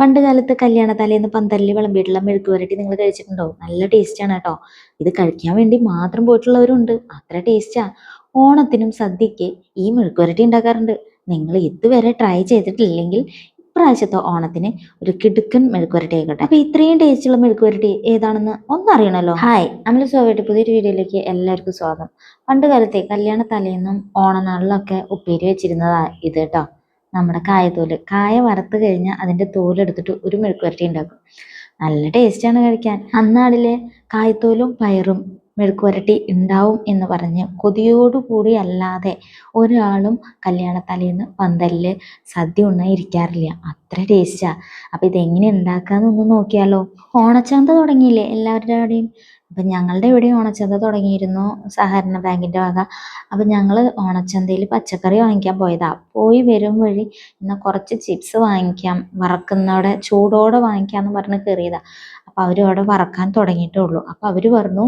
പണ്ട് കാലത്ത് കല്യാണ തലേന്ന് പന്തലിൽ വിളമ്പിയിട്ടുള്ള മെഴുക്ക് പുരട്ടി നിങ്ങൾ കഴിച്ചിട്ടുണ്ടോ? നല്ല ടേസ്റ്റാണ് കേട്ടോ. ഇത് കഴിക്കാൻ വേണ്ടി മാത്രം പോയിട്ടുള്ളവരുണ്ട്. അത്ര ടേസ്റ്റാ. ഓണത്തിനും സദ്യക്ക് ഈ മെഴുക്ക് പുരട്ടി ഉണ്ടാക്കാറുണ്ട്. നിങ്ങൾ ഇതുവരെ ട്രൈ ചെയ്തിട്ടില്ലെങ്കിൽ ഇപ്രാവശ്യത്തെ ഓണത്തിന് ഒരു കിടുക്കൻ മെഴുക്ക് പുരട്ടി ആയിക്കോട്ടെ. അപ്പൊ ഇത്രയും ടേസ്റ്റുള്ള മെഴുക്ക് പുരട്ടി ഏതാണെന്ന് ഒന്നറിയണല്ലോ. ഹായ്, അമല സോവായിട്ട് പുതിയൊരു വീഡിയോയിലേക്ക് എല്ലാവർക്കും സ്വാഗതം. പണ്ട് കാലത്തെ കല്യാണ തലേന്നും ഓണനാളിലൊക്കെ ഉപ്പേരി വെച്ചിരുന്നതാ ഇത് കേട്ടോ. നമ്മുടെ കായത്തോല് കായ വറുത്ത് കഴിഞ്ഞാൽ അതിൻ്റെ തോലെടുത്തിട്ട് ഒരു മെഴുക്ക് പുരട്ടി ഉണ്ടാക്കും. നല്ല ടേസ്റ്റാണ് കഴിക്കാൻ. അന്നാളിലെ കായത്തോലും പയറും മെഴുക്ക് പുരട്ടി ഉണ്ടാവും എന്ന് പറഞ്ഞ് കൊതിയോടുകൂടി അല്ലാതെ ഒരാളും കല്യാണ തലേന്ന് പന്തലിൽ സദ്യ ഉണ്ണാൻ ഇരിക്കാറില്ല. അത്ര ടേസ്റ്റാ. അപ്പം ഇതെങ്ങനെ ഉണ്ടാക്കാന്നൊന്ന് നോക്കിയാലോ. ഓണച്ചന്ത തുടങ്ങിയില്ലേ എല്ലാവരുടെ അവിടെയും? അപ്പം ഞങ്ങളുടെ ഇവിടെ ഓണച്ചന്ത തുടങ്ങിയിരുന്നു, സഹകരണ ബാങ്കിൻ്റെ വക. അപ്പം ഞങ്ങൾ ഓണച്ചന്തയിൽ പച്ചക്കറി വാങ്ങിക്കാൻ പോയതാ. പോയി വരും വഴി എന്നാൽ കുറച്ച് ചിപ്സ് വാങ്ങിക്കാം, വറക്കുന്നവിടെ ചൂടോടെ വാങ്ങിക്കാമെന്ന് പറഞ്ഞ് കയറിയതാ. അപ്പം അവർ അവിടെ വറക്കാൻ തുടങ്ങിയിട്ടേ ഉള്ളൂ. അപ്പം അവർ പറഞ്ഞു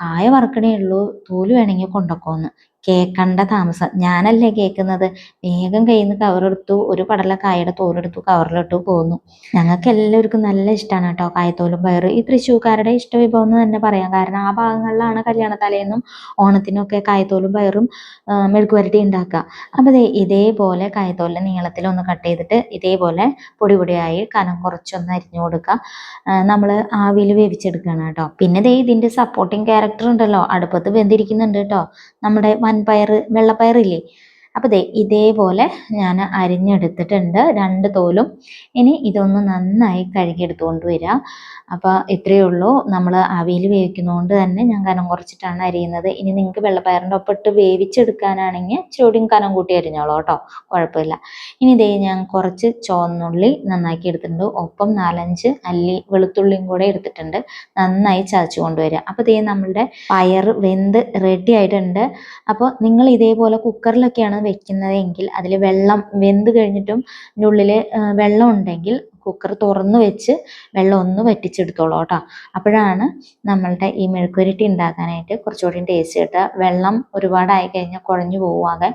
കായ വറക്കണേ ഉള്ളൂ, തോല് വേണമെങ്കിൽ കൊണ്ടുപോക്കോന്ന്. കേൾക്കണ്ട താമസം ഞാനല്ലേ കേൾക്കുന്നത്. വേഗം കയ്യിൽ നിന്ന് കവറെടുത്തു, ഒരു പടല കായയുടെ തോലെടുത്തു, കവറിലിട്ടു പോന്നു. ഞങ്ങൾക്ക് എല്ലാവർക്കും നല്ല ഇഷ്ടമാണ് കേട്ടോ കായത്തോലും പയറ്. ഈ തൃശ്ശൂർക്കാരുടെ ഇഷ്ടവിഭവം എന്ന് തന്നെ പറയാം. കാരണം ആ ഭാഗങ്ങളിലാണ് കല്യാണ തലേന്നും ഓണത്തിനൊക്കെ കായത്തോലും പയറും മെഴുക്ക് പുരട്ടി ഉണ്ടാക്കുക. അപ്പോൾ ഇതേപോലെ കായത്തോലിൻ്റെ നീളത്തിലൊന്ന് കട്ട് ചെയ്തിട്ട് ഇതേപോലെ പൊടി പൊടിയായി കനം കുറച്ചൊന്ന് അരിഞ്ഞു കൊടുക്കുക. നമ്മൾ ആവിയിൽ വേവിച്ചെടുക്കുകയാണ് കേട്ടോ. പിന്നെ ഇതിൻ്റെ സപ്പോർട്ടിങ് ക്യാരക്ടർ ഉണ്ടല്ലോ, അടുപ്പത്ത് വെന്തിരിക്കുന്നുണ്ട് കേട്ടോ, നമ്മുടെ വൻപയർ, വെള്ളപ്പയറില്ലേ. അപ്പോൾ ഇതേപോലെ ഞാൻ അരിഞ്ഞെടുത്തിട്ടുണ്ട് 2 തോലും. ഇനി ഇതൊന്ന് നന്നായി കഴുകിയെടുത്തുകൊണ്ട് വരിക. അപ്പോൾ ഇത്രയേ ഉള്ളൂ. നമ്മൾ ആവിയിൽ വേവിക്കുന്നതുകൊണ്ട് തന്നെ ഞാൻ കനം കുറച്ചിട്ടാണ് അരിയുന്നത്. ഇനി നിങ്ങൾക്ക് വെള്ളപ്പയറിൻ്റെ ഒപ്പം ഇട്ട് വേവിച്ചെടുക്കാനാണെങ്കിൽ ചൂടിയും കനം കൂട്ടി അരിഞ്ഞോളൂ കേട്ടോ, കുഴപ്പമില്ല. ഇനി ഞാൻ കുറച്ച് ചുവന്നുള്ളി നന്നാക്കി എടുത്തിട്ടുണ്ട്, ഒപ്പം 4-5 അല്ലി വെളുത്തുള്ളിയും കൂടെ എടുത്തിട്ടുണ്ട്. നന്നായി ചതച്ച് കൊണ്ടുവരിക. അപ്പോൾ നമ്മളുടെ പയർ വെന്ത് റെഡി ആയിട്ടുണ്ട്. അപ്പോൾ നിങ്ങൾ ഇതേപോലെ കുക്കറിലൊക്കെയാണ് വെക്കുന്നതെങ്കിൽ അതിൽ വെള്ളം വെന്ത് കഴിഞ്ഞിട്ടും അതിൻ്റെ ഉള്ളിൽ വെള്ളം ഉണ്ടെങ്കിൽ കുക്കർ തുറന്ന് വെച്ച് വെള്ളം ഒന്ന് വറ്റിച്ചെടുത്തോളൂ കേട്ടോ. അപ്പോഴാണ് നമ്മളുടെ ഈ മെഴുക്കുവരട്ടി ഉണ്ടാക്കാനായിട്ട് കുറച്ചുകൂടി ടേസ്റ്റ് കിട്ടുക. വെള്ളം ഒരുപാടായി കഴിഞ്ഞാൽ കുഴഞ്ഞു പോവാതെ.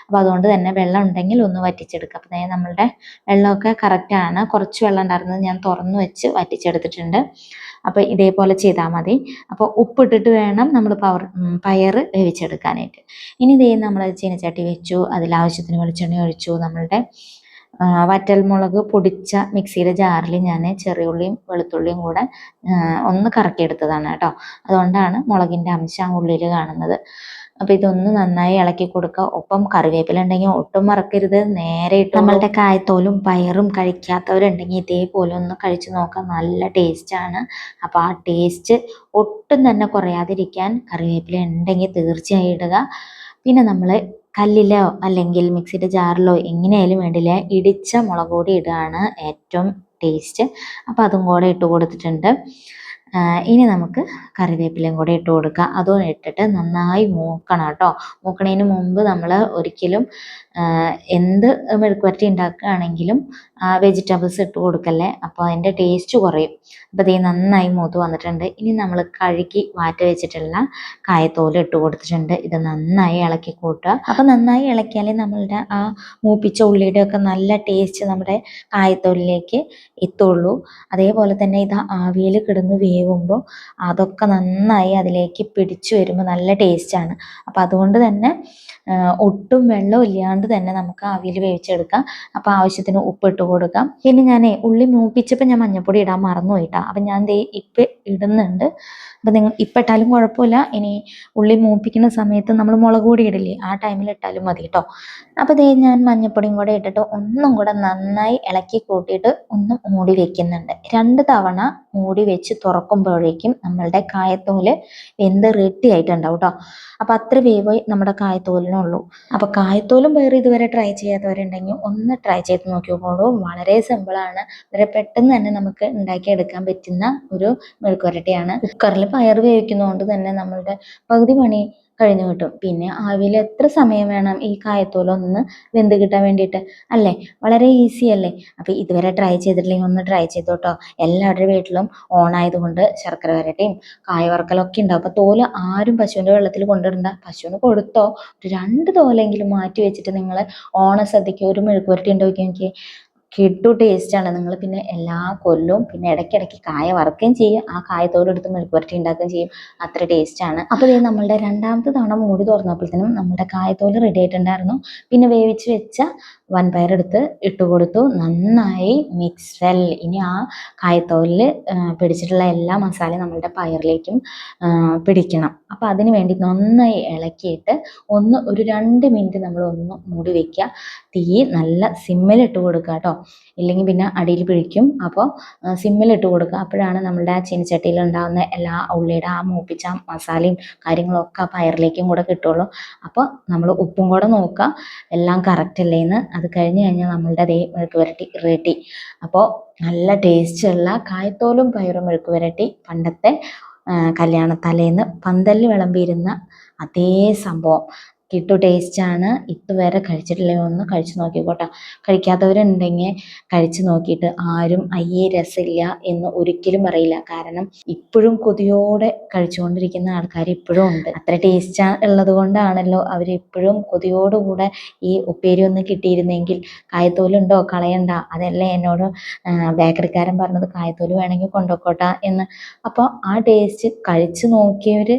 അപ്പോൾ അതുകൊണ്ട് തന്നെ വെള്ളം ഉണ്ടെങ്കിൽ ഒന്ന് വറ്റിച്ചെടുക്കുക. അപ്പോൾ നമ്മളുടെ വെള്ളമൊക്കെ കറക്റ്റാണ്. കുറച്ച് വെള്ളം ഉണ്ടായിരുന്നത് ഞാൻ തുറന്ന് വെച്ച് വറ്റിച്ചെടുത്തിട്ടുണ്ട്. അപ്പോൾ ഇതേപോലെ ചെയ്താൽ മതി. അപ്പോൾ ഉപ്പിട്ടിട്ട് വേണം നമ്മൾ പയർ വേവിച്ചെടുക്കാനായിട്ട്. ഇനി നമ്മൾ ചീനച്ചട്ടി വെച്ചു, അതിലാവശ്യത്തിന് വെളിച്ചെണ്ണ ഒഴിച്ചു. നമ്മളുടെ വറ്റൽമുളക് പൊടിച്ച മിക്സിയുടെ ജാറിൽ ഞാൻ ചെറിയുള്ളിയും വെളുത്തുള്ളിയും കൂടെ ഒന്ന് കറക്കിയെടുത്തതാണ് കേട്ടോ. അതുകൊണ്ടാണ് മുളകിൻ്റെ അംശം ഉള്ളിൽ കാണുന്നത്. അപ്പോൾ ഇതൊന്ന് നന്നായി ഇളക്കി കൊടുക്കുക. ഒപ്പം കറിവേപ്പില ഉണ്ടെങ്കിൽ ഒട്ടും മറക്കരുത്, നേരെ ഇട്ട്. നമ്മളുടെ കായത്തോലും പയറും കഴിക്കാത്തവരുണ്ടെങ്കിൽ ഇതേപോലെ ഒന്ന് കഴിച്ചു നോക്കാം, നല്ല ടേസ്റ്റാണ്. അപ്പോൾ ആ ടേസ്റ്റ് ഒട്ടും തന്നെ കുറയാതിരിക്കാൻ കറിവേപ്പില ഉണ്ടെങ്കിൽ തീർച്ചയായും ഇടുക. പിന്നെ നമ്മൾ കല്ലിലോ അല്ലെങ്കിൽ മിക്സിയുടെ ജാറിലോ എങ്ങനെയായാലും വേണ്ടില്ല, ഇടിച്ച മുളക് പൊടി ഇടുകയാണ് ഏറ്റവും ടേസ്റ്റ്. അപ്പോൾ അതും കൂടെ ഇട്ട് കൊടുത്തിട്ടുണ്ട്. ഇനി നമുക്ക് കറിവേപ്പിലയും കൂടെ ഇട്ട് കൊടുക്കുക. അതും ഇട്ടിട്ട് നന്നായി മൂക്കണം കേട്ടോ. മൂക്കണതിന് മുമ്പ് നമ്മൾ ഒരിക്കലും എന്ത് മെഴുക്ക് പുരട്ടി ഉണ്ടാക്കുകയാണെങ്കിലും വെജിറ്റബിൾസ് ഇട്ട് കൊടുക്കല്ലേ, അപ്പോൾ അതിൻ്റെ ടേസ്റ്റ് കുറയും. അപ്പോൾ നന്നായി മൂത്ത് വന്നിട്ടുണ്ട്. ഇനി നമ്മൾ കഴുകി മാറ്റി വെച്ചിട്ടുള്ള കായത്തോല് ഇട്ട് കൊടുത്തിട്ടുണ്ട്. ഇത് നന്നായി ഇളക്കി കൂട്ടുക. അപ്പോൾ നന്നായി ഇളക്കിയാലേ നമ്മളുടെ ആ മൂപ്പിച്ച ഉള്ളിയുടെ ഒക്കെ നല്ല ടേസ്റ്റ് നമ്മുടെ കായത്തോലിലേക്ക് എത്തുള്ളൂ. അതേപോലെ തന്നെ ഇത് ആവിയിൽ കിടന്ന് വേവുമ്പോൾ അതൊക്കെ നന്നായി അതിലേക്ക് പിടിച്ചു വരുമ്പോൾ നല്ല ടേസ്റ്റാണ്. അപ്പോൾ അതുകൊണ്ട് തന്നെ ഒട്ടും വെള്ളം ഇല്ലാണ്ട് തന്നെ നമുക്ക് ആവിയിൽ വേവിച്ചെടുക്കാം. അപ്പോൾ ആവശ്യത്തിന് ഉപ്പിട്ട് കൊടുക്കാം. പിന്നെ ഞാൻ ഉള്ളി മൂപ്പിച്ചപ്പോൾ ഞാൻ മഞ്ഞൾപ്പൊടി ഇടാൻ മറന്നു പോയിട്ടാ. അപ്പം ഞാൻ ഇപ്പം ഇടുന്നുണ്ട്. അപ്പം നിങ്ങൾ ഇപ്പം ഇട്ടാലും കുഴപ്പമില്ല. ഇനി ഉള്ളി മൂപ്പിക്കുന്ന സമയത്ത് നമ്മൾ മുളക് പൊടി ഇടില്ലേ, ആ ടൈമിൽ ഇട്ടാലും മതി കേട്ടോ. അപ്പോൾ ഞാൻ മഞ്ഞൾപ്പൊടിയും കൂടെ ഇട്ടിട്ട് ഒന്നും കൂടെ നന്നായി ഇളക്കി കൂട്ടിയിട്ട് ഒന്ന് മൂടി വെക്കുന്നുണ്ട്. 2 തവണ മൂടി വെച്ച് തുറക്കുമ്പോഴേക്കും നമ്മളുടെ കായത്തോല് വെന്ത് റെഡി ആയിട്ടുണ്ടാവും കേട്ടോ. അപ്പോൾ അത്ര വേവ് നമ്മുടെ കായത്തോലിനുള്ളൂ. അപ്പോൾ കായത്തോലും പയറും ഇതുവരെ ട്രൈ ചെയ്യാത്തവരുണ്ടെങ്കിൽ ഒന്ന് ട്രൈ ചെയ്ത് നോക്കിക്കോളൂ. വളരെ സിമ്പിളാണ്, വളരെ പെട്ടെന്ന് തന്നെ നമുക്ക് ഉണ്ടാക്കിയെടുക്കാൻ പറ്റുന്ന ഒരു മെഴുക്ക് പുരട്ടിയാണ്. കുക്കറിൽ പയർ വേവിക്കുന്നതുകൊണ്ട് തന്നെ നമ്മളുടെ പകുതി പണി കഴിഞ്ഞു കിട്ടും. പിന്നെ ആവിയിൽ എത്ര സമയം വേണം ഈ കായത്തോലൊന്ന് വെന്ത് കിട്ടാൻ വേണ്ടിയിട്ട് അല്ലേ? വളരെ ഈസി അല്ലേ? അപ്പോൾ ഇതുവരെ ട്രൈ ചെയ്തിട്ടില്ലെങ്കിൽ ഒന്ന് ട്രൈ ചെയ്തോട്ടോ. എല്ലാവരുടെ വീട്ടിലും ഓണായതുകൊണ്ട് ശർക്കര വരട്ടിയും കായ വറക്കലൊക്കെ ഉണ്ടാവും. അപ്പോൾ തോല് ആരും പശുവിൻ്റെ വെള്ളത്തിൽ കൊണ്ടിടണ്ട. പശുവിന് കൊടുത്തോ, ഒരു 2 തോലെങ്കിലും മാറ്റി വെച്ചിട്ട് നിങ്ങൾ ഓണസദ്യക്ക് ഒരു മെഴുക്ക് പുരട്ടി ഉണ്ടാക്കി നോക്കി. കിട്ടു ടേസ്റ്റാണ്. നിങ്ങൾ പിന്നെ എല്ലാ കൊല്ലവും പിന്നെ ഇടയ്ക്കിടയ്ക്ക് കായ വറുക്കുകയും ചെയ്യും, ആ കായത്തോടെടുത്ത് മെഴുക്കുവരട്ടി ഉണ്ടാക്കുകയും ചെയ്യും. അത്ര ടേസ്റ്റാണ്. അപ്പോൾ ഇത് നമ്മളുടെ രണ്ടാമത്തെ തവണ മൂടി തുറന്നപ്പോഴത്തേനും നമ്മുടെ കായത്തോല് റെഡി ആയിട്ടുണ്ടായിരുന്നു. പിന്നെ വേവിച്ച് വെച്ച വൻപയറെടുത്ത് ഇട്ട് കൊടുത്തു. നന്നായി മിക്സ് വെൽ. ഇനി ആ കായത്തോലിൽ പിടിച്ചിട്ടുള്ള എല്ലാ മസാലയും നമ്മളുടെ പയറിലേക്കും പിടിക്കണം. അപ്പോൾ അതിന് വേണ്ടി നന്നായി ഇളക്കിയിട്ട് ഒരു 2 മിനിറ്റ് നമ്മൾ ഒന്ന് മൂടി വയ്ക്കുക. തീ നല്ല സിമ്മിലിട്ട് കൊടുക്കുക കേട്ടോ, ഇല്ലെങ്കിൽ പിന്നെ അടിയിൽ പിടിക്കും. അപ്പോൾ സിമ്മിലിട്ട് കൊടുക്കുക. അപ്പോഴാണ് നമ്മളുടെ ആ ചീനച്ചട്ടിയിൽ ഉണ്ടാകുന്ന എല്ലാ ഉള്ളിയുടെ ആ മൂപ്പിച്ച മസാലയും കാര്യങ്ങളൊക്കെ ആ പയറിലേക്കും കൂടെ കിട്ടുള്ളൂ. അപ്പോൾ നമ്മൾ ഉപ്പും കൂടെ നോക്കുക എല്ലാം കറക്റ്റ് അല്ലേന്ന്. അത് കഴിഞ്ഞ് കഴിഞ്ഞാൽ നമ്മളുടെ അതേ മെഴുക്ക് പുരട്ടി റെഡി. അപ്പോൾ നല്ല ടേസ്റ്റുള്ള കായത്തോലും പയറും മെഴുക്ക് പുരട്ടി പണ്ടത്തെ കല്യാണ തലേന്ന് പന്തലിൽ വിളമ്പിയിരുന്ന അതേ സംഭവം. കിട്ടു ടേസ്റ്റാണ്. ഇതുവരെ കഴിച്ചിട്ടില്ലെങ്കിൽ ഒന്ന് കഴിച്ചു നോക്കിക്കോട്ടെ. കഴിക്കാത്തവരുണ്ടെങ്കിൽ കഴിച്ചു നോക്കിയിട്ട് ആരും അയ്യേ രസമില്ല എന്ന് ഒരിക്കലും പറയില്ല. കാരണം ഇപ്പോഴും കൊതിയോടെ കഴിച്ചുകൊണ്ടിരിക്കുന്ന ആൾക്കാർ ഇപ്പോഴും ഉണ്ട്. അത്ര ടേസ്റ്റ് ഉള്ളത് കൊണ്ടാണല്ലോ അവർ ഇപ്പോഴും കൊതിയോടുകൂടെ ഈ ഉപ്പേരി ഒന്ന് കിട്ടിയിരുന്നെങ്കിൽ കായത്തോലുണ്ടോ കളയണ്ട, അതല്ലേ എന്നോട് ബേക്കറിക്കാരൻ പറഞ്ഞത്, കായത്തോല് വേണമെങ്കിൽ കൊണ്ടുപോയിക്കോട്ടെ എന്ന്. അപ്പോൾ ആ ടേസ്റ്റ് കഴിച്ചു നോക്കിയവർ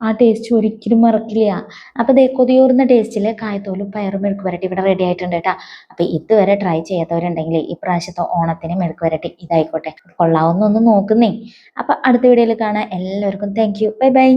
ആ ടേസ്റ്റ് ഒരിക്കലും മറക്കില്ല. അപ്പോൾ ദേ കൊതിയൂർന്ന ടേസ്റ്റിൽ കായത്തോലും പയറും മെഴുക്ക് പുരട്ടി ഇവിടെ റെഡി ആയിട്ടുണ്ട് കേട്ടോ. അപ്പോൾ ഇതുവരെ ട്രൈ ചെയ്യാത്തവരുണ്ടെങ്കിൽ ഇപ്രാവശ്യത്തെ ഓണത്തിന് മെഴുക്ക് പുരട്ടി ഇതായിക്കോട്ടെ, കൊള്ളാവുന്നൊന്ന് നോക്കുന്നേ. അപ്പോൾ അടുത്ത വീഡിയോയിൽ കാണാം. എല്ലാവർക്കും താങ്ക് യു. Bye bye.